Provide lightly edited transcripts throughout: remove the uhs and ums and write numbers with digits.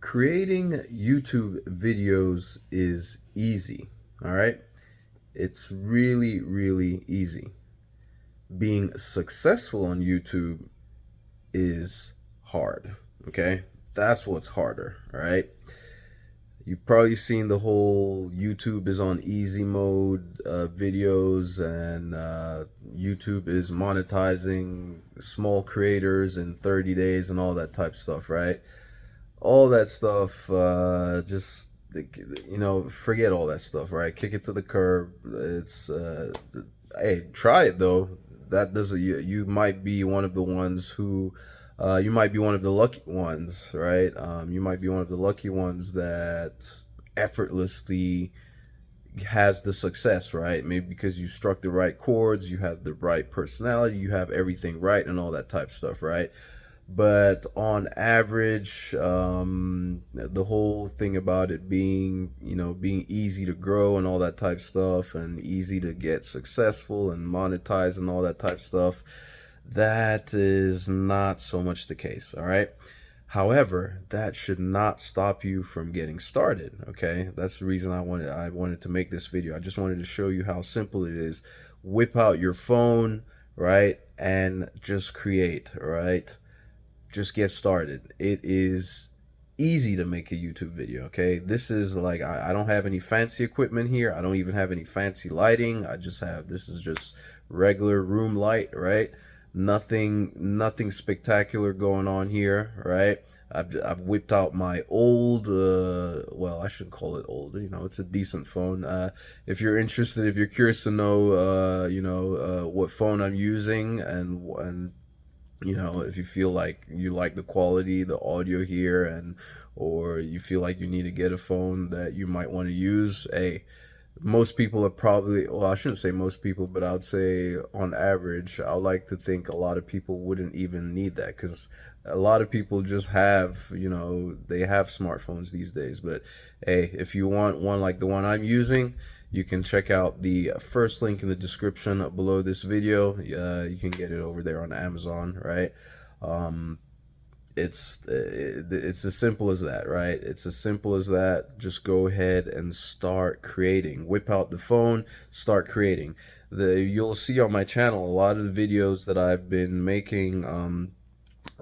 Creating YouTube videos is easy, all right? It's really, really easy. Being successful on YouTube is hard, okay? That's what's harder, all right? You've probably seen the whole YouTube is on easy mode videos, and YouTube is monetizing small creators in 30 days and all that type of stuff, right? All that stuff, just forget all that stuff, right? Kick it to the curb. It's hey, try it though. That doesn't you might be one of the ones who you might be one of the lucky ones, right? You might be one of the lucky ones that effortlessly has the success, right? Maybe because you struck the right chords, you have the right personality, you have everything right, and all that type of stuff, right? But on average, the whole thing about it being, being easy to grow and all that type stuff, and easy to get successful and monetize and all that type stuff, that is not so much the case, all right? However, that should not stop you from getting started, okay? That's the reason I wanted to make this video. I just wanted to show you how simple it is. Whip out your phone, right? And just create, right? Just get started. It is easy to make a YouTube video, okay? This is like, I don't have any fancy equipment here. I don't even have any fancy lighting. This is just regular room light, right? Nothing spectacular going on here, right? I've whipped out my old, well, I shouldn't call it old, it's a decent phone. If you're interested, if you're curious to know, what phone I'm using, and if you feel like you like the quality, the audio here, and or you feel like you need to get a phone that you might want to use, hey, most people are probably, well, I shouldn't say most people, but I would say on average, I would like to think a lot of people wouldn't even need that, because a lot of people just have, they have smartphones these days. But hey, if you want one like the one I'm using, you can check out the first link in the description below this video. You can get it over there on Amazon, right? It's as simple as that, right? It's as simple as that. Just go ahead and start creating. Whip out the phone, start creating. You'll see on my channel a lot of the videos that I've been making.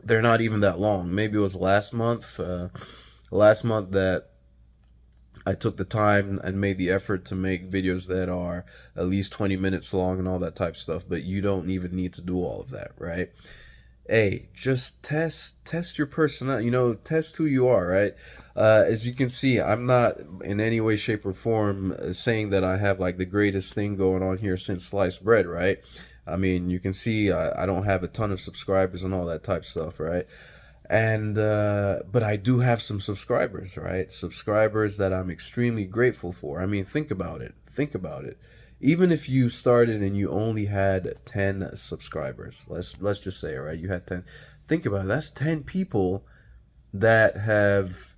They're not even that long. Maybe it was last month that I took the time and made the effort to make videos that are at least 20 minutes long and all that type of stuff. But you don't even need to do all of that, right? Hey, just test your personality, test who you are, right? As you can see, I'm not in any way, shape, or form saying that I have like the greatest thing going on here since sliced bread, right? I mean, you can see I don't have a ton of subscribers and all that type of stuff, right? And but I do have some subscribers, right? Subscribers that I'm extremely grateful for. I mean, think about it. Think about it. Even if you started and you only had 10 subscribers, let's just say, all right, you had 10. Think about it. That's 10 people that have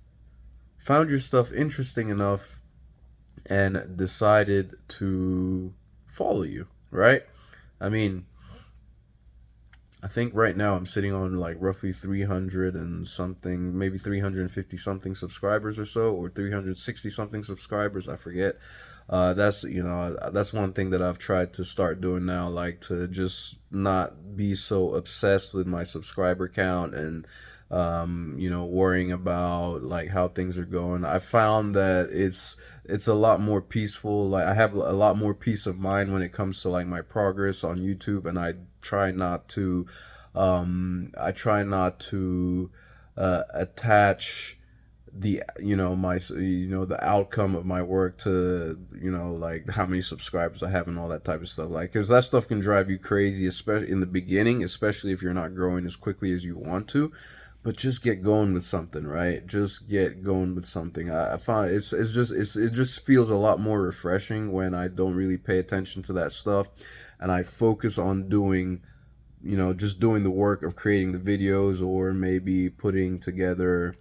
found your stuff interesting enough and decided to follow you, right? I mean, I think right now I'm sitting on like roughly 300 and something, maybe 350 something subscribers or so, or 360 something subscribers, I forget. That's one thing that I've tried to start doing now, like to just not be so obsessed with my subscriber count and worrying about like how things are going. I found that it's a lot more peaceful. Like I have a lot more peace of mind when it comes to like my progress on YouTube, and I try not to attach the outcome of my work to like how many subscribers I have and all that type of stuff, like, because that stuff can drive you crazy, especially in the beginning, especially if you're not growing as quickly as you want to. But just get going with something, right? Just get going with something. I find it just feels a lot more refreshing when I don't really pay attention to that stuff, and I focus on doing, just doing the work of creating the videos, or maybe putting together,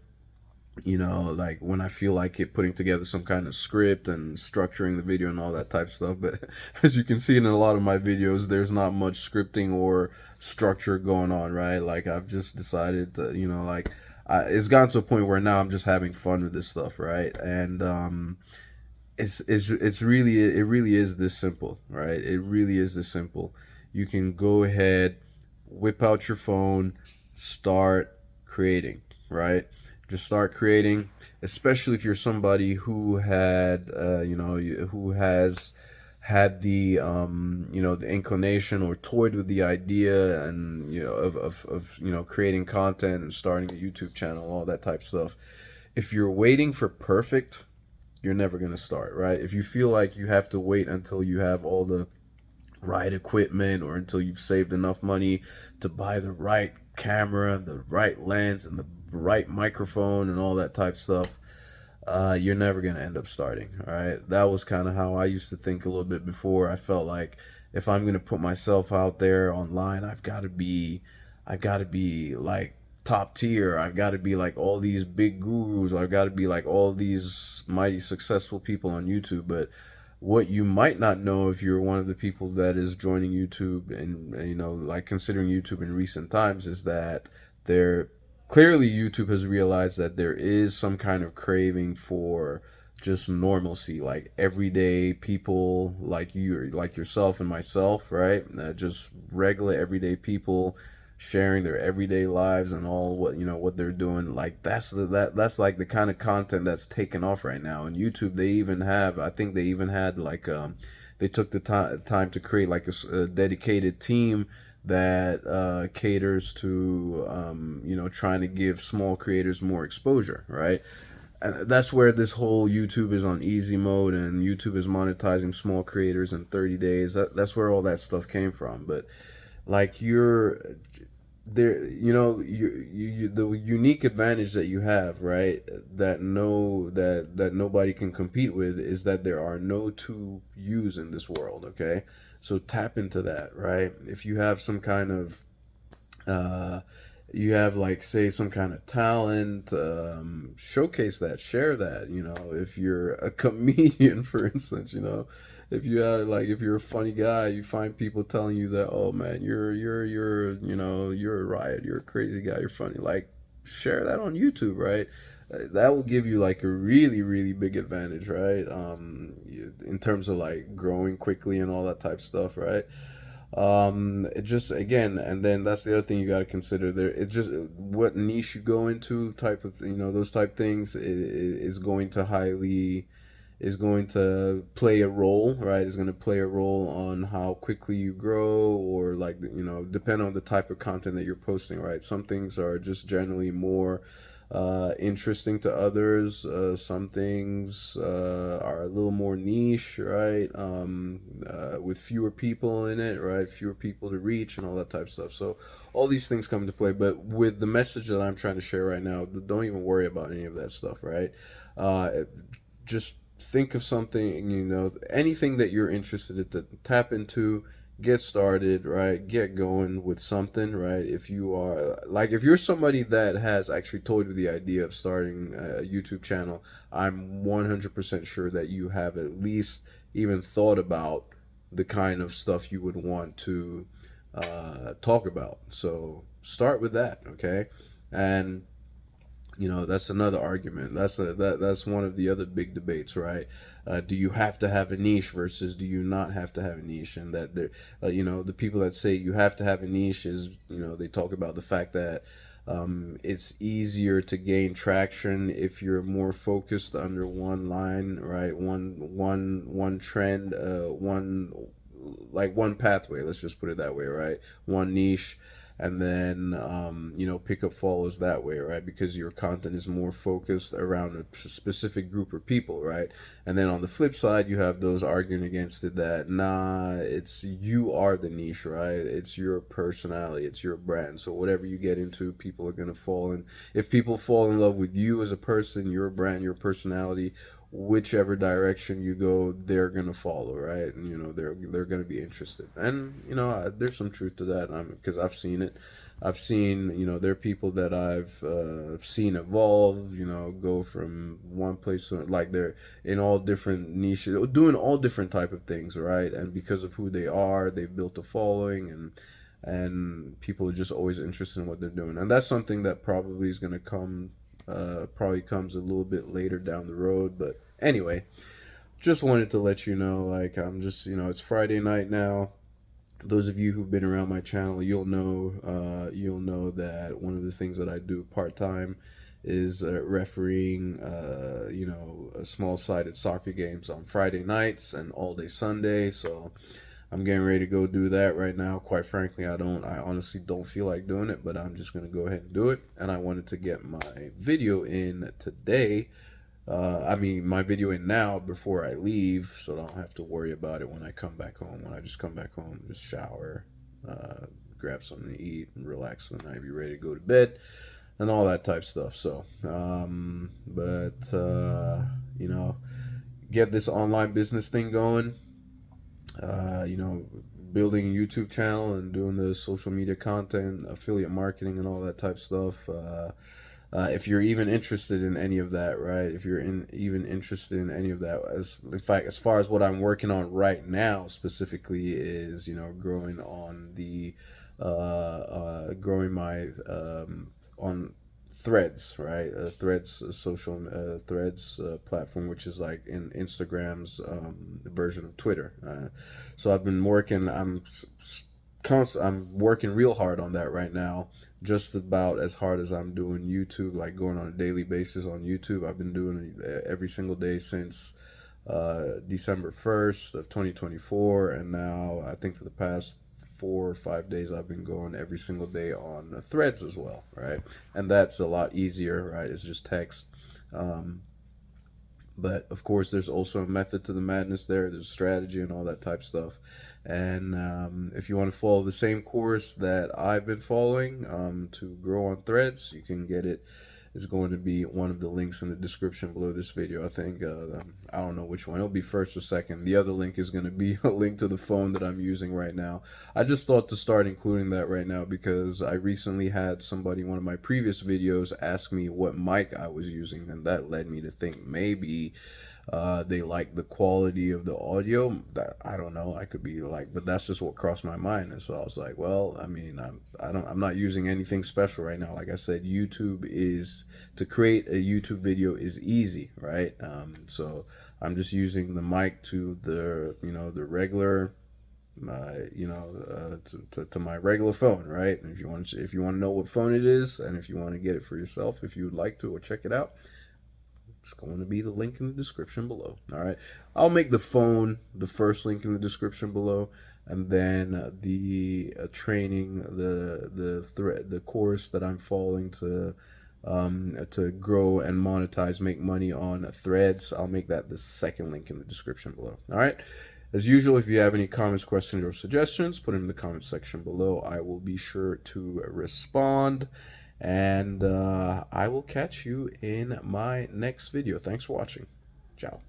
like when I feel like it, putting together some kind of script and structuring the video and all that type of stuff. But as you can see in a lot of my videos, there's not much scripting or structure going on, right? Like I've just decided to, like, it's gotten to a point where now I'm just having fun with this stuff, right? And it's really, it really is this simple, right? It really is this simple. You can go ahead, whip out your phone, start creating, right? Just start creating, especially if you're somebody who had, who has had the, the inclination or toyed with the idea and, of creating content and starting a YouTube channel, all that type of stuff. If you're waiting for perfect, you're never going to start, right? If you feel like you have to wait until you have all the right equipment or until you've saved enough money to buy the right camera, the right lens, and the right microphone and all that type stuff, you're never going to end up starting. All right. That was kind of how I used to think a little bit before. I felt like if I'm going to put myself out there online, I've got to be like top tier. I've got to be like all these big gurus. I've got to be like all these mighty successful people on YouTube. But what you might not know if you're one of the people that is joining YouTube and, like considering YouTube in recent times, is that there clearly YouTube has realized that there is some kind of craving for just normalcy, like everyday people like you, like yourself and myself, right? Just regular everyday people sharing their everyday lives and all what they're doing. Like that's like the kind of content that's taken off right now. And YouTube, they even have, I think they even had like they took the time to create like a dedicated team that caters to trying to give small creators more exposure, right? And that's where this whole YouTube is on easy mode and YouTube is monetizing small creators in 30 days. That's where all that stuff came from. But like you're there, the unique advantage that you have, right, that nobody can compete with, is that there are no two yous in this world. Okay, so tap into that, right? If you have some kind of uh you have, like, say, some kind of talent, showcase that, share that. If you're a comedian, for instance, if you have, like, if you're a funny guy, you find people telling you that, oh man, you're a riot, you're a crazy guy, you're funny, like, share that on YouTube, right? That will give you like a really, really big advantage, right? In terms of like growing quickly and all that type of stuff, right? It just, again, and then that's the other thing you got to consider there. It just, what niche you go into, type of, those type things is going to play a role, right? Is going to play a role on how quickly you grow, or like, depend on the type of content that you're posting, right? Some things are just generally more interesting to others. Some things are a little more niche, right? With fewer people in it, right? Fewer people to reach and all that type of stuff. So all these things come into play. But with the message that I'm trying to share right now, don't even worry about any of that stuff, right? Just think of something, anything that you're interested in, to tap into, get started, right? Get going with something, right? If you are, like, if you're somebody that has actually toyed with the idea of starting a YouTube channel, I'm 100% sure that you have at least even thought about the kind of stuff you would want to talk about. So start with that, okay? And that's another argument. That's one of the other big debates, right? Do you have to have a niche versus do you not have to have a niche? And that there, the people that say you have to have a niche is, they talk about the fact that it's easier to gain traction if you're more focused under one line, right? One trend, one pathway. Let's just put it that way, right? One niche, and then pickup follows that way, right? Because your content is more focused around a specific group of people, right? And then on the flip side, you have those arguing against it that, nah, it's, you are the niche, right? It's your personality, it's your brand. So whatever you get into, people are going to fall in. If people fall in love with you as a person, your brand, your personality, whichever direction you go, they're gonna follow, right? And they're gonna be interested. And there's some truth to that, because I've seen it. I've seen, there are people that I've seen evolve, go from one place to, like, they're in all different niches, doing all different type of things, right? And because of who they are, they've built a following, and people are just always interested in what they're doing. And that's something that probably is going to come, probably comes a little bit later down the road. But anyway, just wanted to let you know, like, I'm just, it's Friday night now. Those of you who've been around my channel, you'll know that one of the things that I do part time is refereeing, small-sided soccer games on Friday nights and all day Sunday. So I'm getting ready to go do that right now. Quite frankly, I honestly don't feel like doing it, but I'm just gonna go ahead and do it. And I wanted to get my video in today. My video in now before I leave, so I don't have to worry about it when I come back home. When I just come back home, just shower, grab something to eat, and relax when I be ready to go to bed, and all that type stuff. So, get this online business thing going. Building a YouTube channel and doing the social media content, affiliate marketing, and all that type stuff. If you're even interested in any of that, right? If you're even interested in any of that, in fact, as far as what I'm working on right now specifically is, growing on the, growing my, on Threads, right? Threads social Threads platform, which is like in Instagram's version of Twitter. So I've been working. I'm working real hard on that right now, just about as hard as I'm doing YouTube, like going on a daily basis on YouTube. I've been doing it every single day since December 1st of 2024, and now I think for the past 4 or 5 days I've been going every single day on Threads as well, right? And that's a lot easier, right? It's just text. But of course, there's also a method to the madness there. There's strategy and all that type stuff. And if you want to follow the same course that I've been following to grow on Threads, you can get it. It's going to be one of the links in the description below this video. I think, I don't know which one. It'll be first or second. The other link is going to be a link to the phone that I'm using right now. I just thought to start including that right now because I recently had somebody, one of my previous videos, ask me what mic I was using, and that led me to think maybe they like the quality of the audio. That I don't know. I could be like, but that's just what crossed my mind. And so I was like, well, I mean, I'm not using anything special right now. Like I said, to create a YouTube video is easy, right? So I'm just using the mic to the regular, to my regular phone, right? And if you want to know what phone it is, and if you want to get it for yourself, if you would like to, or check it out, it's going to be the link in the description below. All right, I'll make the phone the first link in the description below, and then the training, the course that I'm following to grow and monetize, make money on Threads, I'll make that the second link in the description below. All right. As usual, if you have any comments, questions, or suggestions, put them in the comments section below. I will be sure to respond. And I will catch you in my next video. Thanks for watching. Ciao.